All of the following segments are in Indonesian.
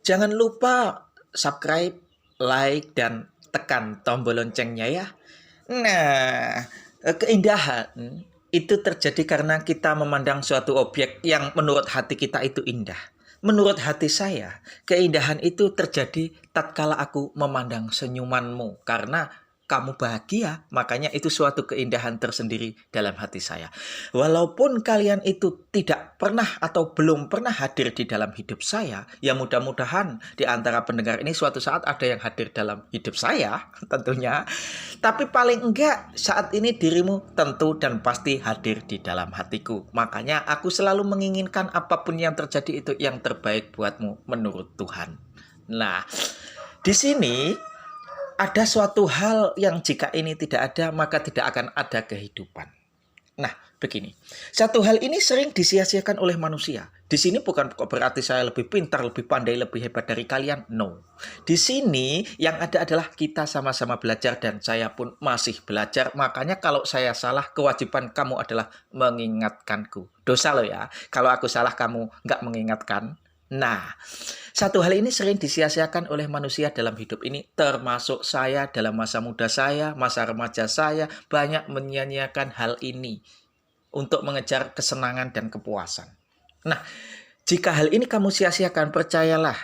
Jangan lupa subscribe, like, dan tekan tombol loncengnya ya. Nah, keindahan itu terjadi karena kita memandang suatu objek yang menurut hati kita itu indah. Menurut hati saya, keindahan itu terjadi tatkala aku memandang senyumanmu karena kamu bahagia, makanya itu suatu keindahan tersendiri dalam hati saya. Walaupun kalian itu tidak pernah atau belum pernah hadir di dalam hidup saya, ya mudah-mudahan di antara pendengar ini suatu saat ada yang hadir dalam hidup saya, tentunya. Tapi paling enggak saat ini dirimu tentu dan pasti hadir di dalam hatiku. Makanya aku selalu menginginkan apapun yang terjadi itu yang terbaik buatmu menurut Tuhan. Nah, di sini ada suatu hal yang jika ini tidak ada maka tidak akan ada kehidupan. Nah, begini. Satu hal ini sering disia-siakan oleh manusia. Di sini bukan berarti saya lebih pintar, lebih pandai, lebih hebat dari kalian. No. Di sini yang ada adalah kita sama-sama belajar dan saya pun masih belajar. Makanya kalau saya salah, kewajiban kamu adalah mengingatkanku. Dosa lo ya. Kalau aku salah, kamu nggak mengingatkan. Nah, satu hal ini sering disia-siakan oleh manusia dalam hidup ini, termasuk saya dalam masa muda saya, masa remaja saya, banyak menyia-nyiakan hal ini untuk mengejar kesenangan dan kepuasan. Nah, jika hal ini kamu sia-siakan, percayalah,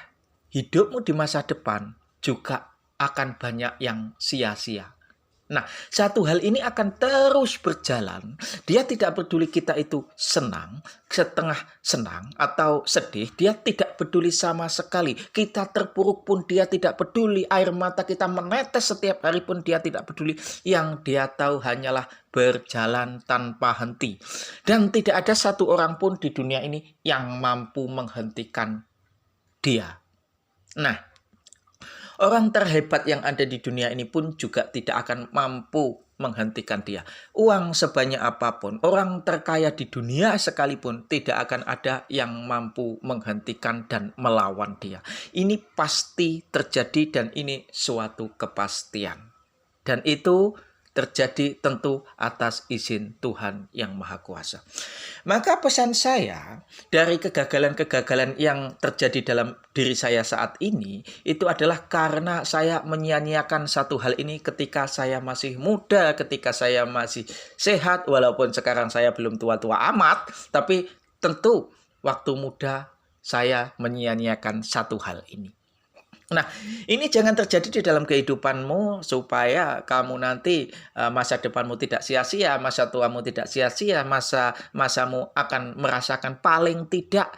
hidupmu di masa depan juga akan banyak yang sia-sia. Nah, satu hal ini akan terus berjalan. Dia tidak peduli kita itu senang, setengah senang, atau sedih. Dia tidak peduli sama sekali. Kita terpuruk pun dia tidak peduli. Air mata kita menetes setiap hari pun dia tidak peduli. Yang dia tahu hanyalah berjalan tanpa henti. Dan tidak ada satu orang pun di dunia ini yang mampu menghentikan dia. Nah, orang terhebat yang ada di dunia ini pun juga tidak akan mampu menghentikan dia. Uang sebanyak apapun, orang terkaya di dunia sekalipun tidak akan ada yang mampu menghentikan dan melawan dia. Ini pasti terjadi dan ini suatu kepastian. Dan itu terjadi tentu atas izin Tuhan yang Maha Kuasa. Maka pesan saya dari kegagalan-kegagalan yang terjadi dalam diri saya saat ini itu adalah karena saya menyia-nyiakan satu hal ini ketika saya masih muda, ketika saya masih sehat, walaupun sekarang saya belum tua-tua amat, tapi tentu waktu muda saya menyia-nyiakan satu hal ini. Nah, ini jangan terjadi di dalam kehidupanmu supaya kamu nanti masa depanmu tidak sia-sia, masa tuamu tidak sia-sia, masamu akan merasakan paling tidak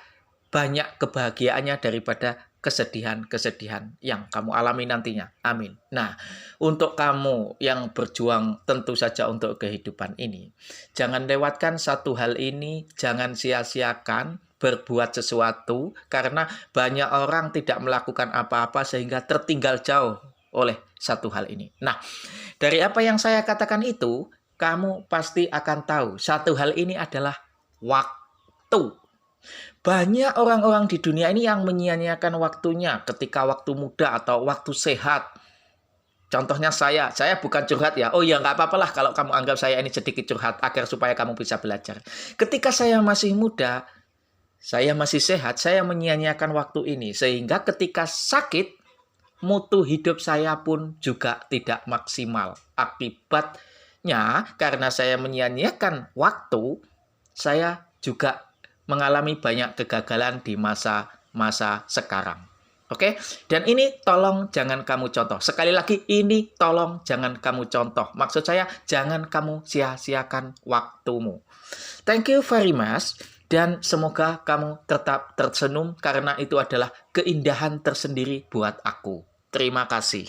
banyak kebahagiaannya daripada kesedihan-kesedihan yang kamu alami nantinya. Amin. Nah, untuk kamu yang berjuang tentu saja untuk kehidupan ini, jangan lewatkan satu hal ini, jangan sia-siakan berbuat sesuatu karena banyak orang tidak melakukan apa-apa sehingga tertinggal jauh oleh satu hal ini. Nah, dari apa yang saya katakan itu, kamu pasti akan tahu satu hal ini adalah waktu. Banyak orang-orang di dunia ini yang menyia-nyiakan waktunya ketika waktu muda atau waktu sehat. Contohnya saya bukan curhat ya. Oh ya, nggak apa-apa lah kalau kamu anggap saya ini sedikit curhat agar supaya kamu bisa belajar. Ketika saya masih muda, saya masih sehat, saya menyia-nyiakan waktu ini. Sehingga ketika sakit, mutu hidup saya pun juga tidak maksimal. Akibatnya, karena saya menyia-nyiakan waktu, saya juga mengalami banyak kegagalan di masa-masa sekarang. Oke? Dan ini tolong jangan kamu contoh. Sekali lagi, ini tolong jangan kamu contoh. Maksud saya, jangan kamu sia-siakan waktumu. Thank you very much. Dan semoga kamu tetap tersenyum karena itu adalah keindahan tersendiri buat aku. Terima kasih.